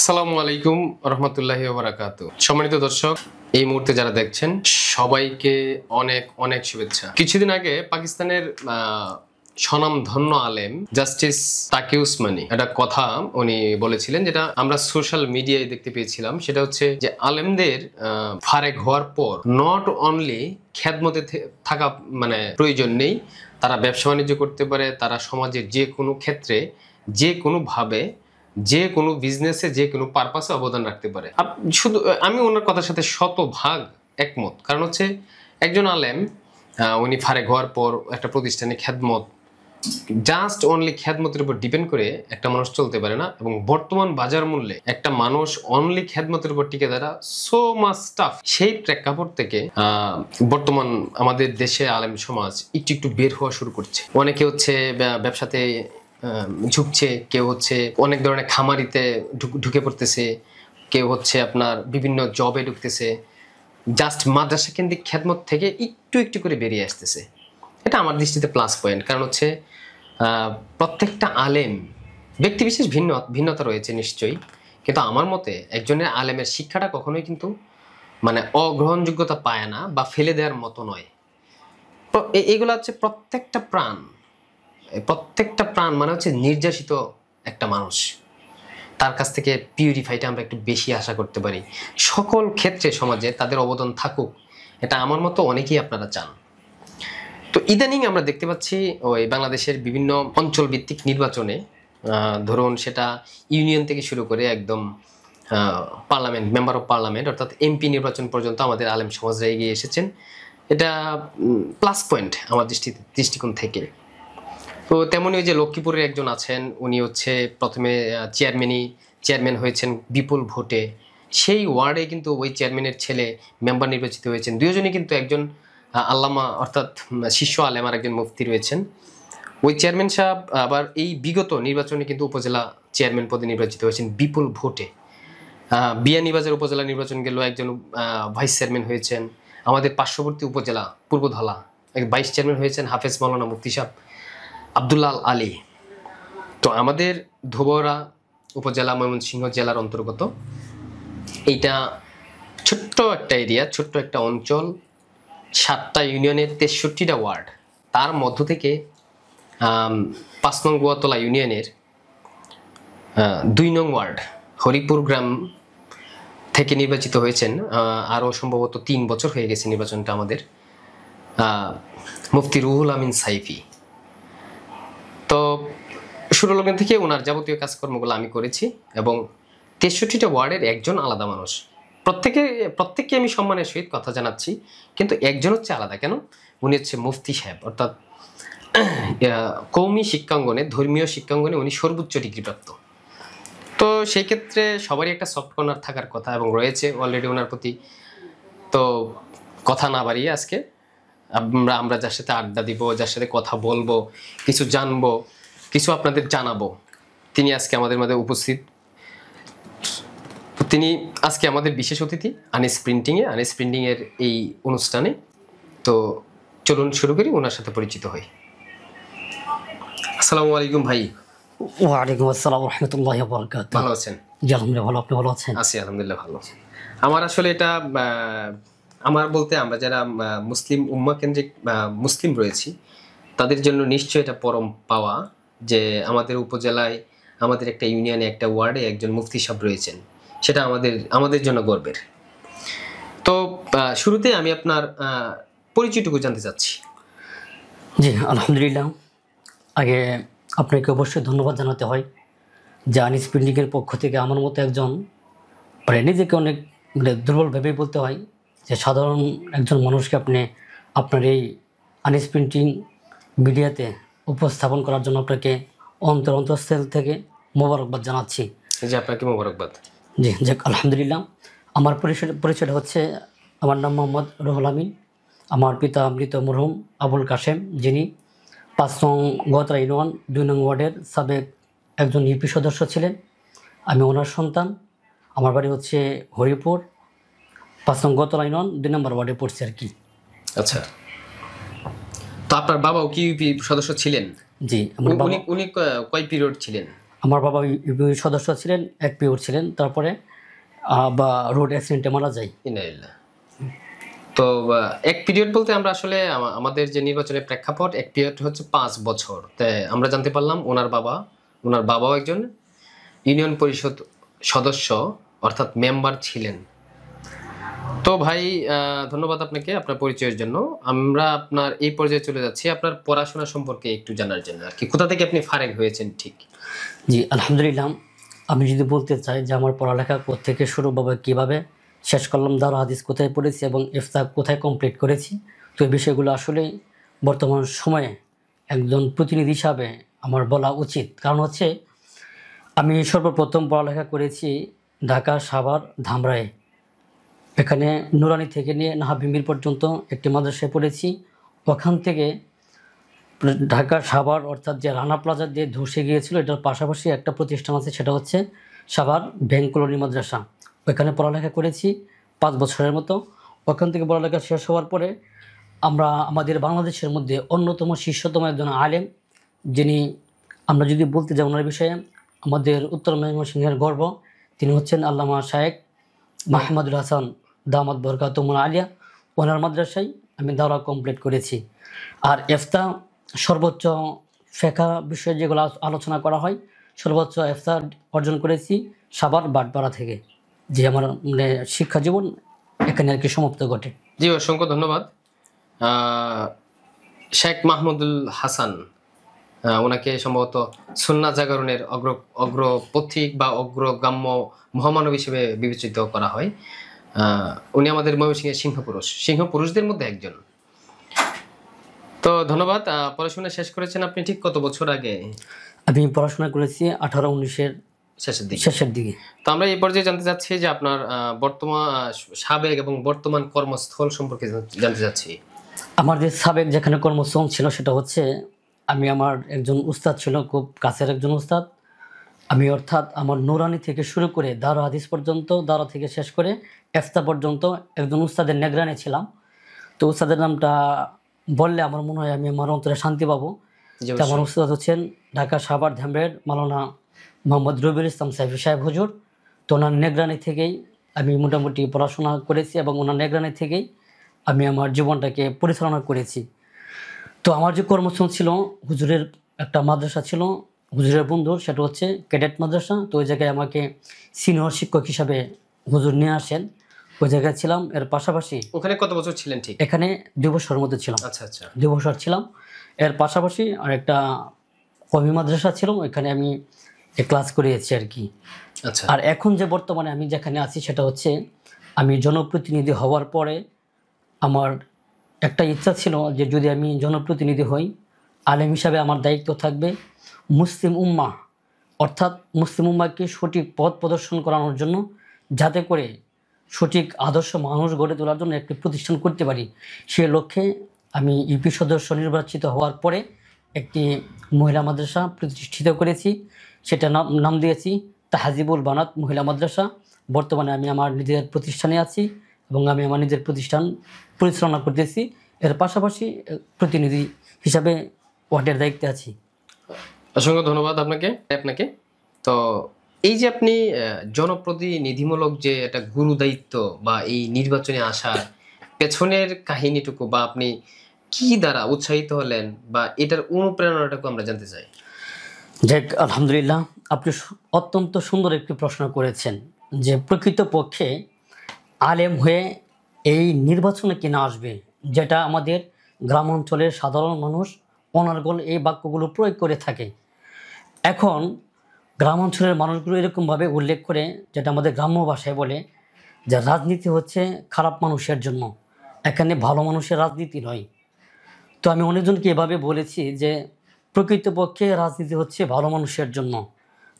আসসালামু আলাইকুম রহমতুল্লাহি ওয়া বারাকাতুহু। সম্মানিত দর্শক, এই মুহূর্তে যারা দেখছেন সবাইকে অনেক অনেক শুভেচ্ছা। কিছুদিন আগে পাকিস্তানের স্বনামধন্য আলেম জাস্টিস তাকি উসমানী একটা কথা উনি বলেছিলেন, যেটা আমরা সোশ্যাল মিডিয়ায় দেখতে পেয়েছিলাম। সেটা হচ্ছে যে আলেমদের ফারেক হওয়ার পর নট অনলি খেদমতে থাকা মানে প্রয়োজন নেই, তারা ব্যবসা বাণিজ্য করতে পারে, তারা সমাজের যে কোনো ক্ষেত্রে যে কোনোভাবে যে কোনো বিজনেসে যে কোনো পারপাসে অবদান রাখতে পারে। শুধু আমি ওনার কথার সাথে শতভাগ একমত। কারণ হচ্ছে একজন আলেম উনি ফারেক হওয়ার পর একটা প্রতিষ্ঠানে খেদমত, জাস্ট অনলি খেদমতের উপর ডিপেন্ড করে একটা মানুষ চলতে পারে না। এবং বর্তমান বাজার মূল্যে একটা মানুষ অনলি খেদমতের উপর টিকে দাঁড়া সো মাচ টাফ। সেই প্রেক্ষাপট থেকে বর্তমান আমাদের দেশে আলেম সমাজ একটু একটু বের হওয়া শুরু করছে। অনেকে হচ্ছে ব্যবসাতে ঝুঁকছে, কেউ হচ্ছে অনেক ধরনের খামারিতে ঢুকে পড়তেছে, কেউ হচ্ছে আপনার বিভিন্ন জবে ঢুকতেছে, জাস্ট মাদ্রাসা কেন্দ্রিক খেদমত থেকে একটু একটু করে বেরিয়ে আসতেছে। এটা আমার দৃষ্টিতে প্লাস পয়েন্ট। কারণ হচ্ছে প্রত্যেকটা আলেম ব্যক্তিবিশেষ ভিন্নতা রয়েছে নিশ্চয়ই, কিন্তু আমার মতে একজনের আলেমের শিক্ষাটা কখনোই কিন্তু মানে অগ্রহণযোগ্যতা পায় না বা ফেলে দেওয়ার মতো নয়। এগুলো হচ্ছে প্রত্যেকটা প্রাণ মানে হচ্ছে নির্যাতিত একটা মানুষ, তার কাছ থেকে পিউরিফাইটা আমরা একটু বেশি আশা করতে পারি। সকল ক্ষেত্রে সমাজে তাদের অবদান থাকুক, এটা আমার মতো অনেকেই আপনারা চান। তো ইদানিং আমরা দেখতে পাচ্ছি ওই বাংলাদেশের বিভিন্ন অঞ্চল ভিত্তিক নির্বাচনে, ধরুন সেটা ইউনিয়ন থেকে শুরু করে একদম পার্লামেন্ট, মেম্বার অফ পার্লামেন্ট অর্থাৎ এমপি নির্বাচন পর্যন্ত আমাদের আলেম সমাজরা এগিয়ে এসেছেন। এটা প্লাস পয়েন্ট আমার দৃষ্টিকোণ থেকে। তো তেমনই ওই যে লক্ষ্মীপুরের একজন আছেন, উনি হচ্ছে প্রথমে চেয়ারম্যান হয়েছেন বিপুল ভোটে। সেই ওয়ার্ডে কিন্তু ওই চেয়ারম্যানের ছেলে মেম্বার নির্বাচিত হয়েছেন। দুজনই কিন্তু একজন আল্লামা অর্থাৎ শিষ্য আলেম আর একজন মুফতি রয়েছেন। ওই চেয়ারম্যান সাহেব আবার এই বিগত নির্বাচনে কিন্তু উপজেলা চেয়ারম্যান পদে নির্বাচিত হয়েছেন বিপুল ভোটে। বিয়ানীবাজার উপজেলা নির্বাচন গেল, একজন ভাইস চেয়ারম্যান হয়েছেন। আমাদের পার্শ্ববর্তী উপজেলা পূর্বধলা ভাইস চেয়ারম্যান হয়েছেন হাফেজ মাওলানা মুফতি সাহেব আব্দুল্লাহ আলী। তো আমাদের ধোবরা উপজেলা ময়মনসিংহ জেলার অন্তর্গত এইটা ছোট্ট একটা এরিয়া, ছোট্ট একটা অঞ্চল, 7টা ইউনিয়নের 63টা ওয়ার্ড। তার মধ্য থেকে 5 নং গোয়াতলা ইউনিয়নের 2 নং ওয়ার্ড হরিপুর গ্রাম থেকে নির্বাচিত হয়েছেন, আরও সম্ভবত 3 বছর হয়ে গেছে নির্বাচনটা আমাদের, মুফতি রুহুল আমিন সাইফি। তো শুরু লগ্ন থেকে ওনার যাবতীয় কাজকর্মগুলো আমি করেছি এবং 63টা ওয়ার্ডের একজন আলাদা মানুষ। প্রত্যেককে আমি সম্মানের সহিত কথা জানাচ্ছি, কিন্তু একজন হচ্ছে আলাদা। কেন? উনি হচ্ছে মুফতি সাহেব, অর্থাৎ কওমি শিক্ষাঙ্গনে, ধর্মীয় শিক্ষাঙ্গনে উনি সর্বোচ্চ ডিগ্রিপ্রাপ্ত। তো সেই ক্ষেত্রে সবারই একটা সফট কর্নার থাকার কথা এবং রয়েছে অলরেডি ওনার প্রতি। তো কথা না বাড়িয়ে আজকে আমরা যার সাথে আড্ডা দিব, যার সাথে কথা বলবো, কিছু জানবো, কিছু আপনাদের জানাবো, তিনি আজকে আমাদের মধ্যে উপস্থিত। তিনি আজকে আমাদের বিশেষ অতিথি আনিস প্রিন্টিং এর এই অনুষ্ঠানে। তো চলুন শুরু করি, ওনার সাথে পরিচিত হই। আসসালামু আলাইকুম ভাই। ওয়ালাইকুম আসসালাম রহমতুল্লাহি ওয়া বারাকাতুহু। ভালো আছেন? জি আলহামদুলিল্লাহ ভালো। আপনি ভালো আছেন? আছি আলহামদুলিল্লাহ ভালো। আমার আসলে এটা আমার বলতে আমরা যারা মুসলিম উম্মাহ কেন্দ্রিক মুসলিম রয়েছি তাদের জন্য নিশ্চয়ই এটা পরম পাওয়া যে আমাদের উপজেলায়, আমাদের একটা ইউনিয়নে, একটা ওয়ার্ডে একজন মুফতি সাহেব রয়েছেন। সেটা আমাদের জন্য গর্বের। তো শুরুতে আমি আপনার পরিচয়টুকু জানতে চাচ্ছি। জি আলহামদুলিল্লাহ, আগে আপনাকে অবশ্যই ধন্যবাদ জানাতে হয় যে আনিস প্রিন্টিংয়ের পক্ষ থেকে আমার মতো একজন নিজেকে অনেক দুর্বল ভেবেই বলতে হয় যে সাধারণ একজন মানুষকে আপনি আপনার এই আনিস প্রিন্টিং মিডিয়াতে উপস্থাপন করার জন্য আপনাকে অন্তঃস্থল থেকে মোবারকবাদ জানাচ্ছি। জি, আপনাকে মোবারকবাদ। জি যাক আলহামদুলিল্লাহ। আমার পরিচয়টা হচ্ছে, আমার নাম মোহাম্মদ রুহুল আমিন। আমার পিতা মৃত মরহুম আবুল কাশেম, যিনি 5 নং গোয়াতলা ইউনিয়ন 2 নং ওয়ার্ডের সাবেক একজন ইউপি সদস্য ছিলেন। আমি ওনার সন্তান। আমার বাড়ি হচ্ছে হরিপুর, 5 নং গোয়াতলা ইউনিয়ন 2 নম্বর ওয়ার্ডে পড়ছে আর কি। আচ্ছা, তো আপনার বাবাও কি ইউপি সদস্য ছিলেন? জি, উনি কয় পিরিয়ড ছিলেন? আমার বাবা ইউপি সদস্য ছিলেন, এক পিওর ছিলেন, তারপরে বা রোড অ্যাক্সিডেন্টে মারা যায়। ইনালিল্লাহ। তো এক পিরিয়ড বলতে আমরা আসলে আমাদের যে নির্বাচনের প্রেক্ষাপট, এক পিরিয়ড হচ্ছে 5 বছর। তাই আমরা জানতে পারলাম ওনার বাবাও একজন ইউনিয়ন পরিষদ সদস্য অর্থাৎ মেম্বার ছিলেন। তো ভাই ধন্যবাদ আপনাকে আপনার পরিচয়ের জন্য। আমরা আপনার এই পর্যায়ে চলে যাচ্ছি আপনার পড়াশোনা সম্পর্কে একটু জানার জন্য আর কি, কোথা থেকে আপনি ফারেগ হয়েছেন ঠিক? জি আলহামদুলিল্লাহ। আমি যদি বলতে চাই যে আমার পড়ালেখা কোত্থেকে শুরু, বাবা কীভাবে শেষ করলাম, দারুল হাদিস কোথায় পড়েছি এবং ইফতা কোথায় কমপ্লিট করেছি, তো এই বিষয়গুলো আসলে বর্তমান সময়ে একজন প্রতিনিধি হিসাবে আমার বলা উচিত। কারণ হচ্ছে আমি সর্বপ্রথম পড়ালেখা করেছি ঢাকা সাভার ধামরায়ে। এখানে নুরানি থেকে নিয়ে নাহাবিমির পর্যন্ত একটি মাদ্রাসায় পড়েছি। ওখান থেকে ঢাকা সাভার অর্থাৎ যে রানা প্লাজা দিয়ে ধসে গিয়েছিল, এটার পাশাপাশি একটা প্রতিষ্ঠান আছে, সেটা হচ্ছে সাভার ব্যাংক কলোনি মাদ্রাসা। ওইখানে পড়ালেখা করেছি 5 বছরের মতো। ওখান থেকে পড়ালেখা শেষ হওয়ার পরে আমরা আমাদের বাংলাদেশের মধ্যে অন্যতম শীর্ষতম একজন আলেম, যিনি আমরা যদি বলতে যাই ওনার বিষয়ে, আমাদের উত্তর ময়মনসিংহের গর্ব, তিনি হচ্ছেন আল্লামা শায়েখ মাহমুদুল হাসান দামাত বরকাতুহুল আলিয়া। ওনার মাদ্রাসায় আমি দাওরা কমপ্লিট করেছি। আর ইফতা সর্বোচ্চ ফেকা বিষয়ে যেগুলো আলোচনা করা হয়, সর্বোচ্চ ইফতা অর্জন করেছি সাভার বাটপাড়া থেকে। যে আমার মানে শিক্ষা জীবন এখানে আর কি সমাপ্ত ঘটে। জি অসংখ্য ধন্যবাদ। শেখ মাহমুদুল হাসান, ওনাকে সম্ভবত সুন্নাহ জাগরণের অগ্রপথিক বা অগ্রগাম্য মহামানব হিসেবে বিবেচিত করা হয়। উনি আমাদের ময়মনসিংহের সিংহপুরুষদের মধ্যে একজন। তো ধন্যবাদ। পড়াশোনা শেষ করেছেন আপনি ঠিক কত বছর আগে? আমি পড়াশোনা করেছি 18-19-এর শেষের দিকে। তো আমরা এই পর্যায়ে জানতে চাচ্ছি যে আপনার বর্তমান সাবেক এবং বর্তমান কর্মস্থল সম্পর্কে জানতে চাচ্ছি। আমার যে সাবেক যেখানে কর্মস্থল ছিল সেটা হচ্ছে, আমি আমার একজন উস্তাদ ছিল, খুব কাছের একজন উস্তাদ। আমি অর্থাৎ আমার নুরানি থেকে শুরু করে দারুল হাদিস পর্যন্ত, দাওরা থেকে শেষ করে ইফতা পর্যন্ত একজন উস্তাদের নেগরানে ছিলাম। তো উস্তাদের নামটা বললে আমার মনে হয় আমি আমার অন্তরে শান্তি পাবো। আমার উস্তাদ হচ্ছেন ঢাকা সাভার ধামরাইয়ের মাওলানা মোহাম্মদ রবিউল ইসলাম সাইফি সাহেব হুজুর। তো ওনার নেগরানি থেকেই আমি মোটামুটি পড়াশোনা করেছি এবং ওনার নেগরানি থেকেই আমি আমার জীবনটাকে পরিচালনা করেছি। তো আমার যে কর্মস্থল ছিল, হুজুরের একটা মাদ্রাসা ছিল হুজুরের বন্ধুর, সেটা হচ্ছে ক্যাডেট মাদ্রাসা। তো ওই জায়গায় আমাকে সিনিয়র শিক্ষক হিসাবে হুজুর নিয়ে আসেন, ওই জায়গায় ছিলাম। এর পাশাপাশি ওখানে কত বছর ছিলেন ঠিক? এখানে 2 বছরের মধ্যে ছিলাম। আচ্ছা আচ্ছা, 2 বছর ছিলাম। এর পাশাপাশি আর একটা কওমি মাদ্রাসা ছিল, এখানে আমি ক্লাস করিয়েছি আর কি। আচ্ছা। আর এখন যে বর্তমানে আমি যেখানে আছি সেটা হচ্ছে, আমি জনপ্রতিনিধি হওয়ার পরে আমার একটা ইচ্ছা ছিল যে যদি আমি জনপ্রতিনিধি হই, আলেম হিসাবে আমার দায়িত্ব থাকবে মুসলিম উম্মাহ অর্থাৎ মুসলিম উম্মাহকে সঠিক পথ প্রদর্শন করানোর জন্য, যাতে করে সঠিক আদর্শ মানুষ গড়ে তোলার জন্য একটি প্রতিষ্ঠান করতে পারি। সে লক্ষ্যে আমি ইউপি সদস্য নির্বাচিত হওয়ার পরে একটি মহিলা মাদ্রাসা প্রতিষ্ঠিত করেছি। সেটা নাম দিয়েছি তাহজিবুল বানাত মহিলা মাদ্রাসা। বর্তমানে আমি আমার নিজের প্রতিষ্ঠানে আছি এবং আমি আমার নিজের প্রতিষ্ঠান পরিচালনা করতেছি। এর পাশাপাশি প্রতিনিধি হিসাবে ওয়ার্ডের দায়িত্বে আছি। অসংখ্য ধন্যবাদ আপনাকে। তো এই যে আপনি জনপ্রতিনিধিমূলক যে একটা গুরু দায়িত্ব বা এই নির্বাচনে আসার পেছনের কাহিনীটুকু, বা আপনি কি দ্বারা উৎসাহিত হলেন, বা এটার অনুপ্রেরণাটুকু আমরা জানতে চাই। যাক আলহামদুলিল্লাহ, আপনি অত্যন্ত সুন্দর একটি প্রশ্ন করেছেন যে প্রকৃতপক্ষে আলেম হয়ে এই নির্বাচনে কিনা আসবে, যেটা আমাদের গ্রাম অঞ্চলের সাধারণ মানুষ অনর্গল এই বাক্যগুলো প্রয়োগ করে থাকে। এখন গ্রাম অঞ্চলের মানুষগুলো এরকমভাবে উল্লেখ করে, যেটা আমাদের গ্রাম্য ভাষায় বলে যে রাজনীতি হচ্ছে খারাপ মানুষের জন্য, এখানে ভালো মানুষের রাজনীতি নয়। তো আমি অনেকজনকে এভাবে বলেছি যে প্রকৃতপক্ষে রাজনীতি হচ্ছে ভালো মানুষের জন্য।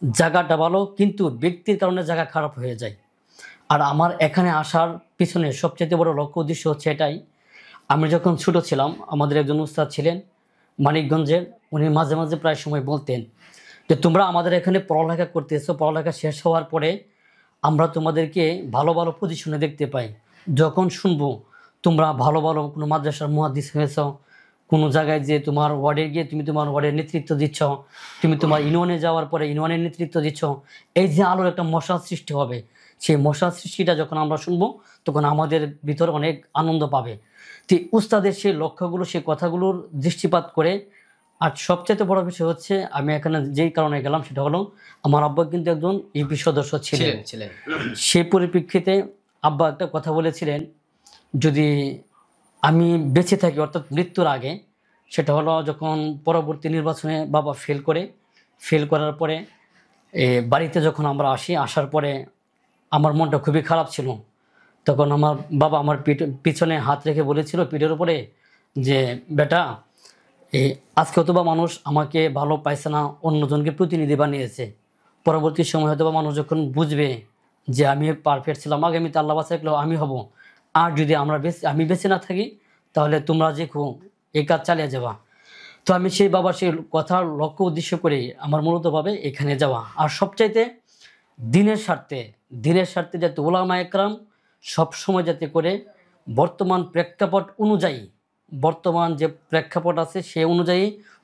জায়গাটা ভালো কিন্তু ব্যক্তির কারণে জায়গা খারাপ হয়ে যায়। আর আমার এখানে আসার পিছনে সবচেয়ে বড় লক্ষ্য উদ্দেশ্য হচ্ছে এটাই। আমি যখন ছোটো ছিলাম, আমাদের একজন উস্তাদ ছিলেন মানিকগঞ্জের, উনি মাঝে মাঝে প্রায় সময় বলতেন যে তোমরা আমাদের এখানে পড়ালেখা করতেছো, পড়ালেখা শেষ হওয়ার পরে আমরা তোমাদেরকে ভালো ভালো পজিশনে দেখতে পাই। যখন শুনবো তোমরা ভালো ভালো কোনো মাদ্রাসার মুহাদ্দিস হয়েছ, কোনো জায়গায় যে তোমার ওয়ার্ডে গিয়ে তুমি তোমার ওয়ার্ডের নেতৃত্ব দিচ্ছ, তুমি তোমার ইউনিয়নে যাওয়ার পরে ইউনিয়নের নেতৃত্ব দিচ্ছ, এই যে আলোর একটা মশা সৃষ্টি হবে, সেই মশা সৃষ্টিটা যখন আমরা শুনবো তখন আমাদের ভিতর অনেক আনন্দ পাবে। তো উস্তাদের সেই লক্ষ্যগুলো, সেই কথাগুলোর দৃষ্টিপাত করে, আর সবচেয়ে বড় বিষয় হচ্ছে আমি এখানে যেই কারণে গেলাম সেটা হলো আমার আব্বা কিন্তু একজন ইউপি সদস্য ছিলেন। ছিলেন সেই পরিপ্রেক্ষিতে আব্বা একটা কথা বলেছিলেন, যদি আমি বেঁচে থাকি অর্থাৎ মৃত্যুর আগে, সেটা হলো যখন পরবর্তী নির্বাচনে বাবা ফেল করার পরে বাড়িতে যখন আমরা আসার পরে আমার মনটা খুবই খারাপ ছিল। তখন আমার বাবা আমার পিছনে হাত রেখে বলেছিল পিঠের উপরে যে বেটা, আজকে হয়তোবা মানুষ আমাকে ভালো পাইছে না, অন্যজনকে প্রতিনিধি বানিয়েছে, পরবর্তী সময় হয়তোবা মানুষ যখন বুঝবে যে আমি পারফেক্ট ছিলাম, আগামীতে আল্লাহ বাঁচাইলেও আমি হব, আর যদি আমি বেঁচে না থাকি তাহলে তোমরা যে এই কাজ চালিয়ে যাবা। তো আমি সেই বাবার সেই কথার লক্ষ্য উদ্দেশ্য করে আমার মূলতভাবে এখানে যাওয়া। আর সবচাইতে দিনের স্বার্থে যাতে ওলামা একরাম সবসময় যাতে করে বর্তমান প্রেক্ষাপট অনুযায়ী, বর্তমান যে প্রেক্ষাপট আছে সে অনুযায়ী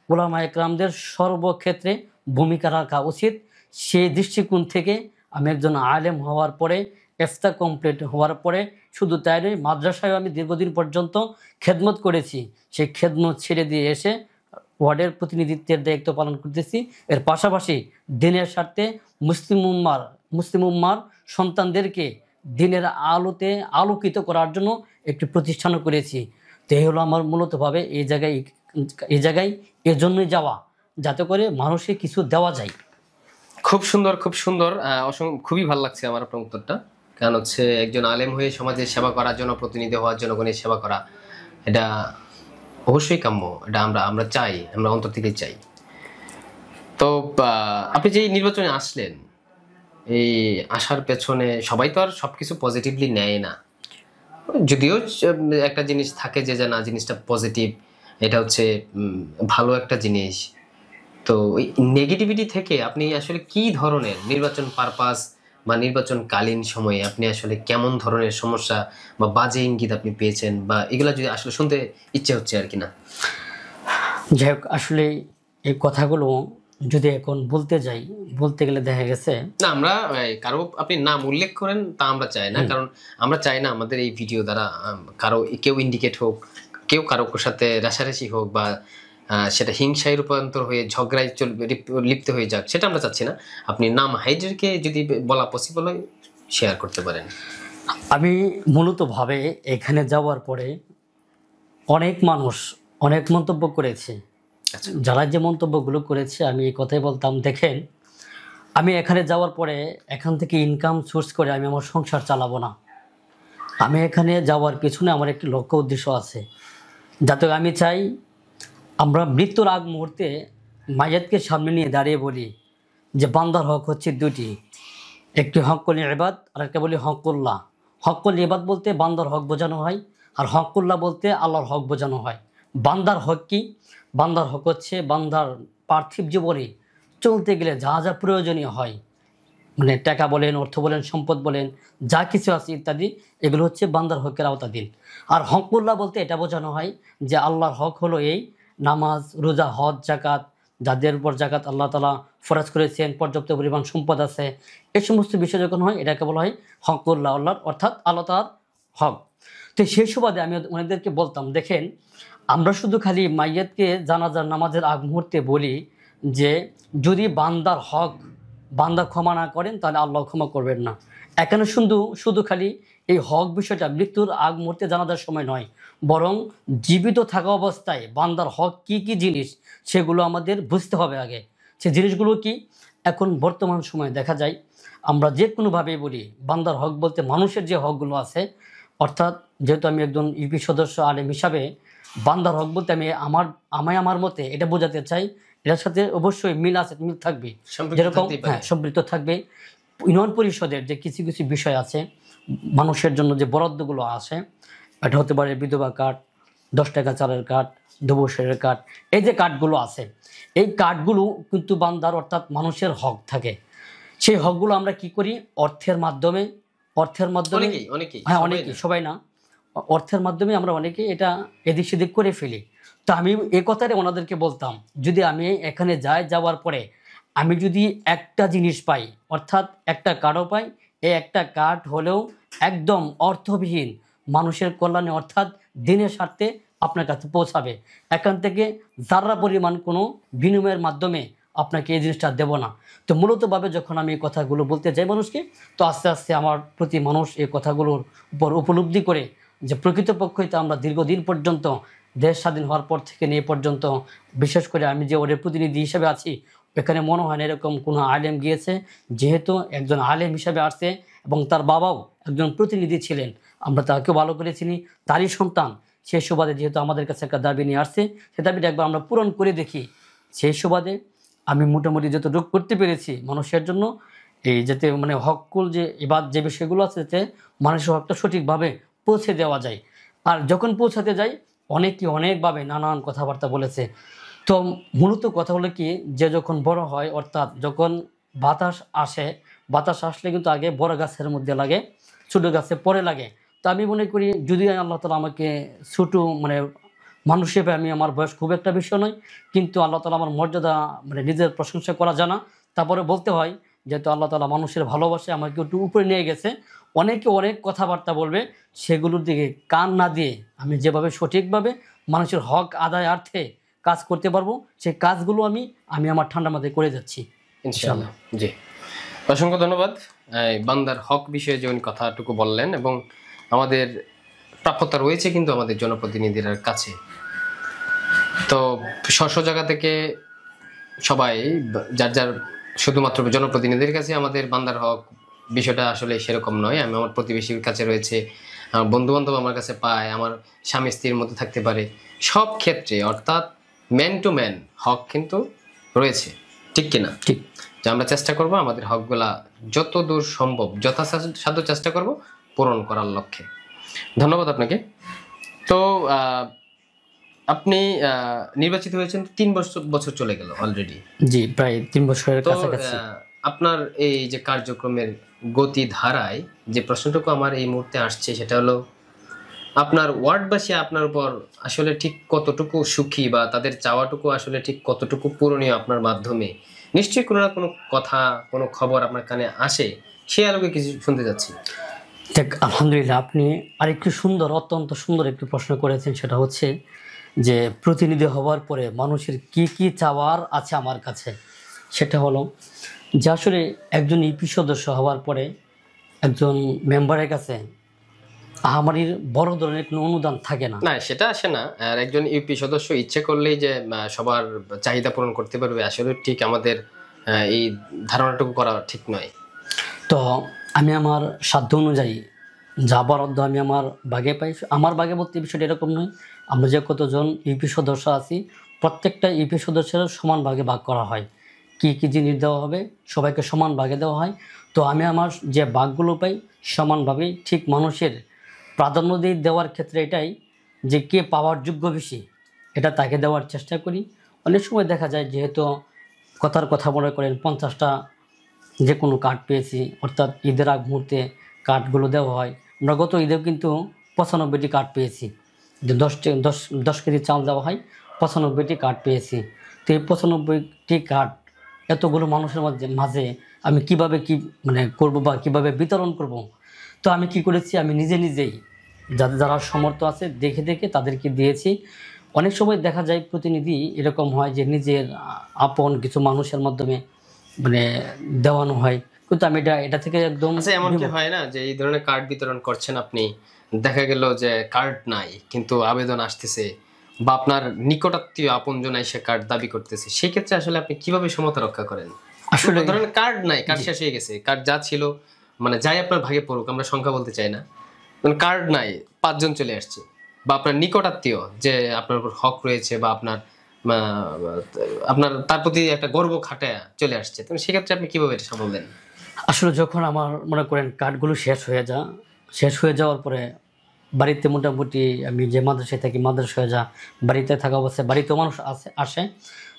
ওলামা একরামদের সর্বক্ষেত্রে ভূমিকা রাখা উচিত। সেই দৃষ্টিকোণ থেকে আমি একজন আলেম হওয়ার পরে, ইফতা কমপ্লিট হওয়ার পরে শুধু তাই নয়, মাদ্রাসায় আমি দীর্ঘদিন পর্যন্ত খেদমত করেছি। সেই খেদমত ছেড়ে দিয়ে এসে ওয়ার্ডের প্রতিনিধিত্বের দায়িত্ব পালন করতেছি। এর পাশাপাশি দিনের স্বার্থে মুসলিম উম্মার সন্তানদেরকে দিনের আলোতে আলোকিত করার জন্য একটি প্রতিষ্ঠানও করেছি। তো এই হলো আমার মূলতভাবে এই জায়গায় এজন্যই যাওয়া, যাতে করে মানুষকে কিছু দেওয়া যায়। খুব সুন্দর। খুবই ভালো লাগছে আমার আপনার উত্তরটা। কারণ হচ্ছে একজন আলেম হয়ে সমাজের সেবা করার জন্য, প্রতিনিধি হওয়ার জন্য জনগণের সেবা করা, এটা অবশ্যই কাম্য। এটা আমরা চাই, আমরা অন্তর থেকে চাই। তো আপনি যে নির্বাচনে আসলেন, এই আসার পেছনে সবাই তো আর সবকিছু পজিটিভলি নেয় না, যদিও একটা জিনিস থাকে যে না জিনিসটা পজিটিভ, এটা হচ্ছে ভালো একটা জিনিস। তো ওই নেগেটিভিটি থেকে আপনি আসলে কি ধরনের নির্বাচন পারপাস বা নির্বাচনকালীন সময়ে আপনি আসলে কেমন ধরনের সমস্যা বা বাজে ইঙ্গিত আপনি পেয়েছেন, বা এগুলা যদি আসলে শুনতে ইচ্ছে হচ্ছে আর কি না। যাই হোক, আসলে এই কথাগুলো যদি এখন বলতে গেলে দেখা গেছে না, আমরা কারো আপনি নাম উল্লেখ করেন তা আমরা চাই না, কারণ আমরা চাই না আমাদের এই ভিডিও দ্বারা কারো কেউ ইন্ডিকেট হোক, কেউ কারো সাথে রেষারেষি হোক, বা সেটা হিংসায় রূপান্তর হয়ে ঝগড়ায় লিপ্ত হয়ে যাক, সেটা আমরা চাচ্ছি না। আপনি নাম হাইডেরকে যদি বলা পসিবল হয় শেয়ার করতে পারেন। আমি মূলতভাবে এখানে যাওয়ার পরে অনেক মানুষ অনেক মন্তব্য করেছে। যারা যে মন্তব্যগুলো করেছে আমি এই কথাই বলতাম, দেখেন আমি এখানে যাওয়ার পরে এখান থেকে ইনকাম সোর্স করে আমি আমার সংসার চালাবো না। আমি এখানে যাওয়ার পেছনে আমার একটি লক্ষ্য উদ্দেশ্য আছে, যাতে আমি চাই আমরা মৃত্যুর আগ মুহূর্তে মাইয়াতকে সামনে নিয়ে দাঁড়িয়ে বলি যে বান্দার হক হচ্ছে দুটি, একটি হকুল ইবাদ আর একটা বলি হকুল্লাহ। হকুল ইবাদ বলতে বান্দার হক বোঝানো হয়, আর হকুল্লাহ বলতে আল্লাহর হক বোঝানো হয়। বান্দার হক কি? বান্দার হক হচ্ছে বান্দার পার্থিব জীবনে চলতে গেলে যা যা প্রয়োজনীয় হয়, মানে টাকা বলেন, অর্থ বলেন, সম্পদ বলেন, যা কিছু আছে ইত্যাদি, এগুলো হচ্ছে বান্দার হকের আওতাধীন। আর হকুল্লাহ বলতে এটা বোঝানো হয় যে আল্লাহর হক হলো এই নামাজ, রোজা, হজ, জাকাত, যাদের উপর জাকাত আল্লাহ তাআলা ফরজ করেছেন, পর্যাপ্ত পরিমাণ সম্পদ আছে, এই সমস্ত বিষয় যখন হয় এটাকে বলা হয় হকুল্লাহ, আল্লাহর অর্থাৎ আল্লাহ তাআলার হক। তো সেই সুবাদে আমি ওনাদেরকে বলতাম, দেখেন আমরা শুধু খালি মাইয়াতকে জানাজার নামাজের আগ মুহূর্তে বলি যে যদি বান্দার হক বান্দা ক্ষমা না করেন তাহলে আল্লাহ ক্ষমা করবেন না। এখানে শুধু খালি এই হক বিষয়টা মৃত্যুর আগ মুহূর্তে জানাজার সময় নয়, বরং জীবিত থাকা অবস্থায় বান্দার হক কি কি জিনিস সেগুলো আমাদের বুঝতে হবে আগে। সে জিনিসগুলো কি? এখন বর্তমান সময়ে দেখা যায় আমরা যে কোনোভাবেই বলি বান্দার হক বলতে মানুষের যে হকগুলো আছে, অর্থাৎ যেহেতু আমি একজন ইউপি সদস্য আলেম হিসাবে বান্দার হক বলতে আমার মতে এটা বোঝাতে চাই, এটার সাথে অবশ্যই মিল থাকবে, যেরকম সম্পৃক্ত থাকবে। ইউনিয়ন পরিষদের যে কিছু কিছু বিষয় আছে, মানুষের জন্য যে বরাদ্দগুলো আছে, এটা হতে পারে বিধবা কার্ড, 10 টাকা চালের কার্ড, দুবছরের কার্ড, এই যে কার্ডগুলো আছে, এই কার্ডগুলো কিন্তু বান্দার অর্থাৎ মানুষের হক থাকে। সেই হকগুলো আমরা কি করি? অর্থের মাধ্যমে হ্যাঁ, অনেকেই, সবাই না, অর্থের মাধ্যমে আমরা অনেকে এটা এদিক সেদিক করে ফেলি। তো আমি এই কথাটা ওনাদেরকে বলতাম, যদি আমি এখানে যাওয়ার পরে আমি যদি একটা জিনিস পাই, অর্থাৎ একটা কার্ডও পাই, এই একটা কার্ড হলেও একদম অর্থবিহীন মানুষের কল্যাণে অর্থাৎ দিনের স্বার্থে আপনার কাছে পৌঁছাবে। এখান থেকে যারা পরিমাণ কোনো বিনিময়ের মাধ্যমে আপনাকে এই জিনিসটা দেব না। তো মূলতভাবে যখন আমি এই কথাগুলো বলতে যাই মানুষকে, তো আস্তে আস্তে আমার প্রতি মানুষ এই কথাগুলোর উপর উপলব্ধি করে যে প্রকৃতপক্ষে তো আমরা দীর্ঘদিন পর্যন্ত দেশ স্বাধীন হওয়ার পর থেকে নিয়ে পর্যন্ত, বিশেষ করে আমি যে ওদের প্রতিনিধি হিসেবে আছি, এখানে মনে হয় না এরকম কোনো আলেম গিয়েছে। যেহেতু একজন আলেম হিসেবে আসছে এবং তার বাবাও একজন প্রতিনিধি ছিলেন, আমরা তাকেও ভালো করে চিনি, তারই সন্তান। সেই সুবাদে যেহেতু আমাদের কাছে একটা দাবি নিয়ে আসছে, সে দাবিটা একবার আমরা পূরণ করে দেখি। সেই সুবাদে আমি মোটামুটি যতটুকু করতে পেরেছি মানুষের জন্য, এই যাতে মানে হককুল যে এবার যে বিষয়গুলো আছে যাতে মানুষের হকটা সঠিকভাবে পৌঁছে দেওয়া যায়। আর যখন পৌঁছাতে যাই অনেকে অনেকভাবে নানান কথাবার্তা বলেছে। তো মূলত কথা হলো কি, যে যখন বড় হয় অর্থাৎ যখন বাতাস আসে, বাতাস আসলে কিন্তু আগে বড় গাছের মধ্যে লাগে, ছোটো গাছে পরে লাগে। তো আমি মনে করি যদি আল্লাহ তালা আমাকে ছোটো মানে মানুষ হিসেবে, আমি আমার বয়স খুব একটা বেশি নয়, কিন্তু আল্লাহ তালা আমার মর্যাদা মানে নিজের প্রশংসা করা জানা। তারপরে বলতে হয় যেহেতু আল্লাহ তালা মানুষের ভালোবাসে আমাকে একটু উপরে নিয়ে গেছে, অনেকে অনেক কথাবার্তা বলবে, সেগুলোর দিকে কান না দিয়ে আমি যেভাবে সঠিকভাবে মানুষের হক আদায়ার্থে কাজ করতে পারবো, সেই কাজগুলো আমি আমার ঠান্ডা মাথায় করে যাচ্ছি ইনশাআল্লাহ। জি, অসংখ্য ধন্যবাদ। এই বান্দার হক বিষয়ে যে উনি কথাটুকু বললেন, এবং আমাদের প্রাপ্যতা রয়েছে কিন্তু আমাদের জনপ্রতিনিধির কাছে। তো স্ব জায়গা থেকে সবাই যার যার শুধুমাত্র জনপ্রতিনিধির কাছে আমাদের বান্দার হক বিষয়টা আসলে সেরকম নয়। আমি আমার প্রতিবেশীর কাছে রয়েছে, আমার বন্ধু বান্ধব আমার কাছে পায়, আমার স্বামী স্ত্রীর মধ্যে থাকতে পারে, সব ক্ষেত্রে অর্থাৎ ম্যান টু ম্যান হক কিন্তু রয়েছে, ঠিক কিনা? ঠিক। যে আমরা চেষ্টা করব আমাদের হকগুলা যত দূর সম্ভব যথাসাধ্য চেষ্টা করব পূরণ করার লক্ষ্যে। ধন্যবাদ আপনাকে। তো আপনি নির্বাচিত হয়েছেন 3 বছর চলে গেল অলরেডি। জি, প্রায় 3 বছরের তো কাছাকাছি। আপনার এই যে কার্যক্রমের গতি ধারায় যে প্রশ্নটুকু আমার এই মুহূর্তে আসছে সেটা হলো, আপনার ওয়ার্ডবাসী আপনার উপর আসলে ঠিক কতটুকু সুখী, বা তাদের চাওয়াটুকু আসলে ঠিক কতটুকু পূরণীয় আপনার মাধ্যমে? নিশ্চয়ই কোনো না কোনো কথা, কোনো খবর আপনার কানে আসে, সে আলোকে কিছু শুনতে যাচ্ছি। দেখ, আলহামদুলিল্লাহ, আপনি আরেকটু সুন্দর, অত্যন্ত সুন্দর একটি প্রশ্ন করেছেন। সেটা হচ্ছে যে প্রতিনিধি হওয়ার পরে মানুষের কি কি চাওয়ার আছে আমার কাছে। সেটা হলো যে আসলে একজন ইপি সদস্য হওয়ার পরে একজন মেম্বারের কাছে আহামরির বড় ধরনের কোনো অনুদান থাকে না। না, সেটা আসে না। আর একজন ইউপি সদস্য ইচ্ছে করলেই যে সবার চাহিদা পূরণ করতে পারবে, আসলে ঠিক আমাদের এই ধারণাটুকু করা ঠিক নয়। তো আমি আমার সাধ্য অনুযায়ী যা বরাদ্দ আমি আমার ভাগে পাই, আমার ভাগে বলতে বিষয়টা এরকম নয়, আমরা যে কতজন ইউপি সদস্য আছি প্রত্যেকটা ইউপি সদস্যের সমান ভাগে ভাগ করা হয়। কি কি জিনিস দেওয়া হবে সবাইকে সমান ভাগে দেওয়া হয়। তো আমি আমার যে ভাগগুলো পাই সমানভাবেই ঠিক মানুষের প্রাধান্য দিয়ে দেওয়ার ক্ষেত্রে এটাই যে কে পাওয়ার যোগ্য বেশি এটা তাকে দেওয়ার চেষ্টা করি। অনেক সময় দেখা যায় যেহেতু কথার কথা মনে করেন 50টা যে কোনো কার্ড পেয়েছি, অর্থাৎ ঈদের আগ মুহূর্তে কার্ডগুলো দেওয়া হয়। আমরা গত ঈদেও কিন্তু 95টি কার্ড পেয়েছি, যে 10 কেজি চাল দেওয়া হয়, 95টি কার্ড পেয়েছি। তো এই 95টি কার্ড এতগুলো মানুষের মাঝে আমি কিভাবে মানে করব বা কিভাবে বিতরণ করব। তো আমি কি করেছি, আমি নিজেই যারা সমর্থ আছে দেখে দেখে তাদেরকে দিয়েছি। অনেক সময় দেখা যায় প্রতিনিধি এরকম হয় যে নিজের আপন কিছু মানুষের মাধ্যমে মানে দেওয়ানো হয়, কিন্তু আমি এটা থেকে একদম। আচ্ছা, এমন কি হয় না যে এই ধরনের কার্ড বিতরণ করছেন আপনি, দেখা গেল যে কার্ড নাই কিন্তু আবেদন আসতেছে, বা আপনার নিকটাত্মীয় আপনজন এসে কার্ড দাবি করতেছে, সেই ক্ষেত্রে আসলে আপনি কিভাবে সমতা রক্ষা করেন? আসলে ধরেন কার্ড নাই, কার্ড শেষ হয়ে গেছে, কার্ড যা ছিল মানে যাই আপনার ভাগে পড়ুক, আমরা সংখ্যা বলতে চাই না, কার্ড নাই, 5 জন চলে আসছে, বা আপনার নিকটাত্মীয় যে আপনার উপর হক রয়েছে, বা আপনার আপনার তার প্রতি একটা গর্ব খাটায় চলে আসছে, তো সেক্ষেত্রে আপনি কিভাবে এটা সামাল দেন? আসলে যখন আমার মনে করেন কার্ডগুলো শেষ হয়ে যাওয়ার পরে বাড়িতে মোটামুটি আমি যে মাদ্রাসায় থাকি মাদ্রাসায় বাড়িতে থাকা অবস্থায় বাড়িতেও মানুষ আসে।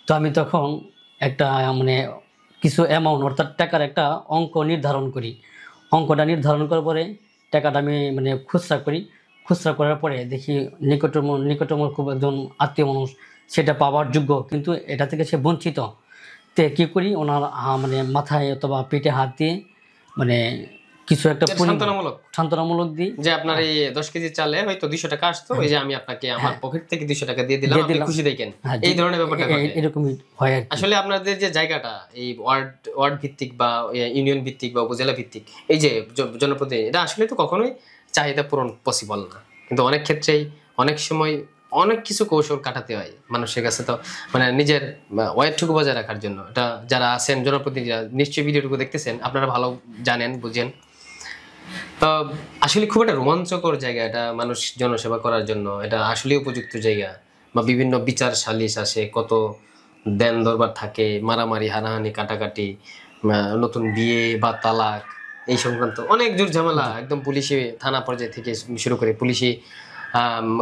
তো আমি তখন একটা মানে কিছু অ্যামাউন্ট অর্থাৎ টাকার একটা অঙ্ক নির্ধারণ করি। অঙ্কটা নির্ধারণ করার পরে টাকাটা আমি মানে খুচরা করি। খুচরা করার পরে দেখি নিকটতম খুব একজন আত্মীয় মানুষ সেটা পাওয়ার যোগ্য, কিন্তু এটা থেকে সে বঞ্চিত। তে কী করি, ওনার মানে মাথায় অথবা পেটে হাত দিয়ে মানে কিছু একটা সান্ত্বনামূলক দিই, যে আপনার এই 10 কেজি চালে হয়তো 200 টাকা আসতো, ওই যে আমি আপনাকে আমার পকেট থেকে 200 টাকা দিয়ে দিলাম, আপনি খুশি দেখেন, এই ধরনের ব্যাপারটা ঘটে। এরকমই হয় আর কি। আসলে আপনাদের যে জায়গাটা এই ওয়ার্ড ভিত্তিক বা ইউনিয়ন ভিত্তিক বা উপজেলা ভিত্তিক এই যে জনপ্রতিনিধি, এটা আসলে তো কখনোই চাহিদা পূরণ পসিবল না, কিন্তু অনেক ক্ষেত্রেই অনেক সময় অনেক কিছু কৌশল কাটাতে হয় মানুষের কাছে। তো মানে নিজের ওয়েটটুকু বজায় রাখার জন্য, এটা যারা আছেন জনপ্রতিনিধিরা নিশ্চয়ই ভিডিওটুকু দেখতেছেন, আপনারা ভালো জানেন বুঝেন। তো আসলে খুব একটা রোমাঞ্চকর জায়গা এটা মানুষ জনসেবা করার জন্য, এটা আসলে উপযুক্ত জায়গা। বা বিভিন্ন বিচার সালিশ আসে, কত দেন দরবার থাকে, মারামারি হানাহানি কাটাকাটি, নতুন বিয়ে বা তালাক এই সংক্রান্ত অনেক জোর ঝামেলা, একদম পুলিশি থানা পর্যায়ে থেকে শুরু করে পুলিশি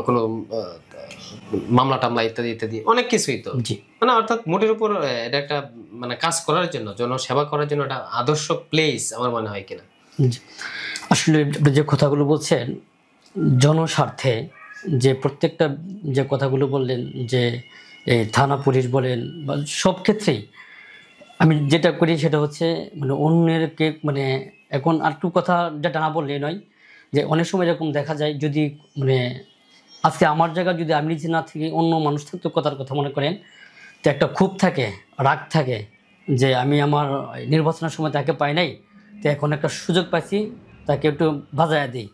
কোনো মামলা টামলা ইত্যাদি ইত্যাদি অনেক কিছুই। তো মানে অর্থাৎ মোটের উপর এটা একটা মানে কাজ করার জন্য, জনসেবা করার জন্য একটা আদর্শ প্লেস আমার মনে হয় কিনা। আসলে আপনি যে কথাগুলো বলছেন জনস্বার্থে, যে প্রত্যেকটা যে কথাগুলো বললেন, যে এই থানা পুলিশ বলেন বা সব ক্ষেত্রেই আমি যেটা করি সেটা হচ্ছে মানে অন্যেরকে মানে এখন আরেকটু কথা যেটা না বললে নয়, যে অনেক সময় এরকম দেখা যায় যদি মানে আজকে আমার জায়গায় যদি আমি নিজে না থেকে অন্য মানুষ থাকতো, কথার কথা মনে করেন, তো একটা ক্ষোভ থাকে, রাগ থাকে যে আমি আমার নির্বাচনের সময় তাকে পাই নাই, তো এখন একটা সুযোগ পাইছি তাকে একটু বাজায় দিই।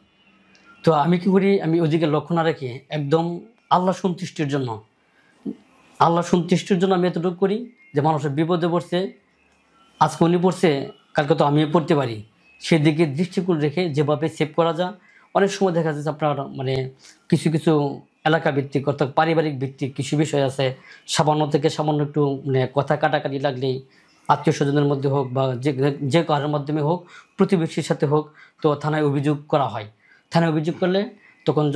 তো আমি কী করি, আমি ওদিকে লক্ষ্য না রেখে একদম আল্লাহ সন্তুষ্টির জন্য আমি এতটুকু করি যে মানুষের বিপদে পড়ছে, আজকে উনি পড়ছে কালকে তো আমিও পড়তে পারি, সেদিকে দৃষ্টিকোণ রেখে যেভাবে সেভ করা যায়। অনেক সময় দেখা যাচ্ছে আপনার মানে কিছু কিছু এলাকা ভিত্তিক অর্থাৎ পারিবারিক ভিত্তিক কিছু বিষয় আছে, সামান্য থেকে সামান্য একটু মানে কথা কাটাকাটি লাগলেই আত্মীয় স্বজনের মধ্যে হোক বা যে কারোর মাধ্যমে হোক, প্রতিবেশীর সাথে হোক, তো থানায় অভিযোগ করা হয়। থানায় অভিযোগ করলে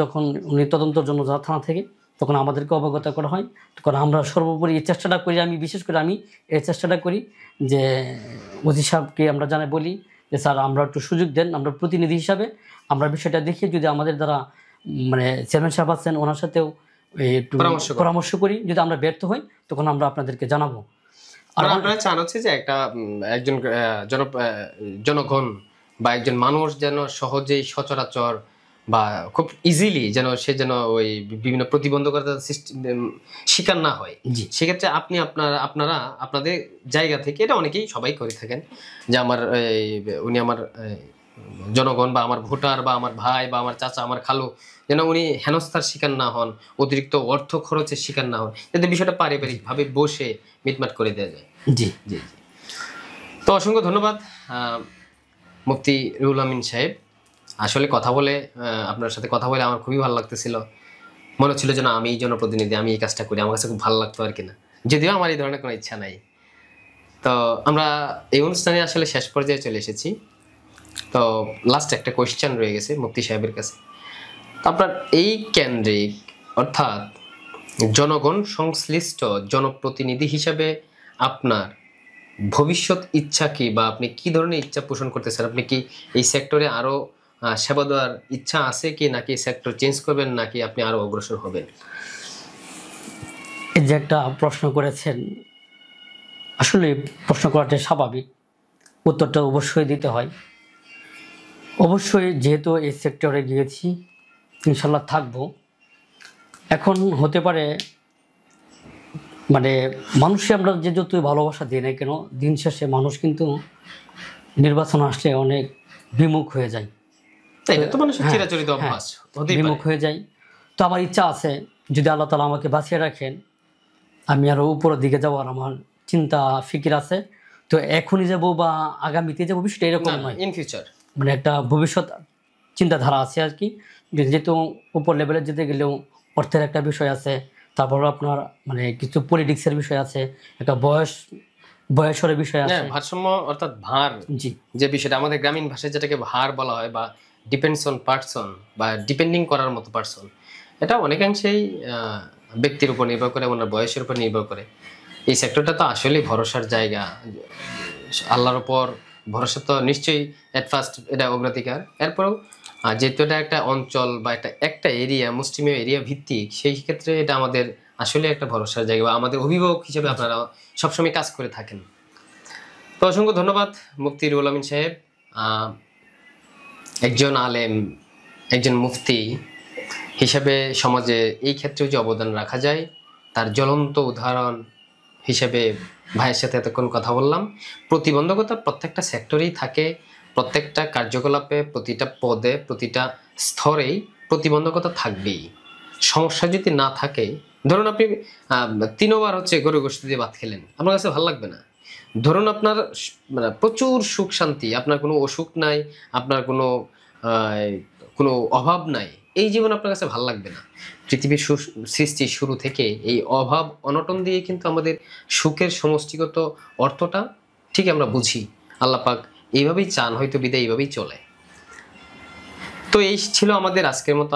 যখন উনি তদন্তের জন্য যা থানা থেকে, তখন আমাদেরকে অবগত করা হয়। তখন আমরা সর্বোপরি এই চেষ্টাটা করি, আমি বিশেষ করে আমি এই চেষ্টাটা করি যে ওসি সাহেবকে আমরা বলি যে স্যার আমরা একটু সুযোগ দেন, আমরা প্রতিনিধি হিসাবে আমরা বিষয়টা দেখি, যদি আমাদের দ্বারা মানে চেয়ারম্যান সাহেব আছেন ওনার সাথেও একটু পরামর্শ করি, যদি আমরা ব্যর্থ হই তখন আমরা আপনাদেরকে জানাবো। আর আপনারা চান হচ্ছে যে একজন জনগণ বা একজন মানুষ যেন সহজেই সচরাচর বা খুব ইজিলি সে যেন ওই বিভিন্ন প্রতিবন্ধকতার শিকার না হয়। সেক্ষেত্রে আপনারা আপনাদের জায়গা থেকে, এটা অনেকেই সবাই করে থাকেন, যে উনি আমার জনগণ বা আমার ভোটার বা আমার ভাই বা আমার চাচা আমার খালু যেন উনি হেনস্থার শিকার না হন, অতিরিক্ত অর্থ খরচের শিকার না হন, যাতে বিষয়টা পারিবারিকভাবে বসে মিটমাট করে দেওয়া যায়। জি জি। তো অসংখ্য ধন্যবাদ মুফতি রুহুল আমিন সাহেব। আসলে আপনার সাথে কথা বলে আমার খুবই ভালো লাগতেছিল, মনে হচ্ছিল যেন আমি জনপ্রতিনিধি, আমি এই কাজটা করি, আমার কাছে খুব ভালো লাগতো আর কিনা, যদিও আমার এই ধরনের কোনো ইচ্ছা নাই। তো আমরা এই অনুষ্ঠানে আসলে শেষ পর্যায়ে চলে এসেছি। তো লাস্ট একটা কোয়েশ্চেন রয়ে গেছে মুফতি সাহেবের কাছে। তো আপনার এই কেন্দ্রিক অর্থাৎ জনগণ সংশ্লিষ্ট জনপ্রতিনিধি হিসাবে আপনার ভবিষ্যৎ ইচ্ছা কি, বা আপনি কি ধরনের ইচ্ছা পোষণ করতেছেন? আপনি কি এই সেক্টরে আরো সেবা দেওয়ার ইচ্ছা আছে কি, নাকি সেক্টর চেঞ্জ করবেন, নাকি আপনি আরো অগ্রসর হবেন? এই যে একটা প্রশ্ন করেছেন, আসলে প্রশ্ন করাটা স্বাভাবিক, উত্তরটা অবশ্যই দিতে হয়। অবশ্যই যেহেতু এই সেক্টরে গিয়েছি, ইনশাল্লাহ থাকবো। এখন হতে পারে মানে মানুষকে আমরা যে যতই ভালোবাসা দিই না কেন, দিন শেষে মানুষ কিন্তু নির্বাচন আসলে অনেক বিমুখ হয়ে যায়, বিমুখ হয়ে যায়। তো আমার ইচ্ছা আছে, যদি আল্লাহ তাআলা আমাকে বাঁচিয়ে রাখেন, আমি আরো উপরের দিকে যাওয়ার আমার চিন্তা ফিকির আছে। তো এখনই যাবো বা আগামীতে যাবো বিষয়টা এরকম নয়, ইন ফিউচার মানে একটা ভবিষ্যৎ চিন্তাধারা আছে আর কি। যেহেতু উপর লেভেলে যেতে গেলেও অর্থের একটা বিষয় আছে, তারপর আপনার মানে কিছু পলিটিক্সের বিষয় আছে, একটা বয়সের বিষয় আছে, ভারসাম্য অর্থাৎ ভার, জি, যে বিষয়টা আমাদের গ্রামীণ ভাষায় যেটাকে ভার বলা হয়, বা ডিপেন্ডস অন পারসন বা ডিপেন্ডিং করার মতো পারসন, এটা অনেকাংশেই ব্যক্তির উপর নির্ভর করে, ওনার বয়সের উপর নির্ভর করে। এই সেক্টরটা তো আসলে ভরসার জায়গা, আল্লাহর উপর ভরসা তো নিশ্চয়ই এট ফার্স্ট এটা অগ্রাধিকার। এরপরেও যেহেতু এটা একটা অঞ্চল বা একটা এরিয়া, মুসলিমীয় এরিয়া ভিত্তিক, সেই ক্ষেত্রে এটা আমাদের আসলে একটা ভরসার জায়গা, বা আমাদের অভিভাবক হিসেবে আপনারা সবসময় কাজ করে থাকেন। তো অসংখ্য ধন্যবাদ মুফতি রুহুল আমিন সাহেব। একজন আলেম, একজন মুফতি হিসেবে সমাজে এই ক্ষেত্রেও যে অবদান রাখা যায়, তার জ্বলন্ত উদাহরণ হিসেবে ভাইয়ের সাথে এতক্ষণ কথা বললাম। প্রতিবন্ধকতা প্রত্যেকটা সেক্টরেই থাকে, প্রত্যেকটা কার্যকলাপে, প্রতিটা পদে, প্রতিটা স্তরেই প্রতিবন্ধকতা থাকবেই। সমস্যা যদি না থাকে, ধরুন আপনি 3 বার গরু গোশত দিয়ে ভাত খেলেন, আপনার কাছে ভালো লাগবে না। ধরুন আপনার মানে প্রচুর সুখ শান্তি, আপনার কোনো অসুখ নাই, আপনার কোনো অভাব নাই, এই জীবন আপনার কাছে ভালো লাগবে না। পৃথিবীর সৃষ্টির শুরু থেকে এই অভাব অনটন দিয়ে কিন্তু আমাদের সুখের সমষ্টিগত অর্থটা ঠিক আমরা বুঝি। আল্লাহ পাক এইভাবেই চান, হয়তো বিদায় এইভাবেই চলে। তো এই ছিল আমাদের আজকের মতো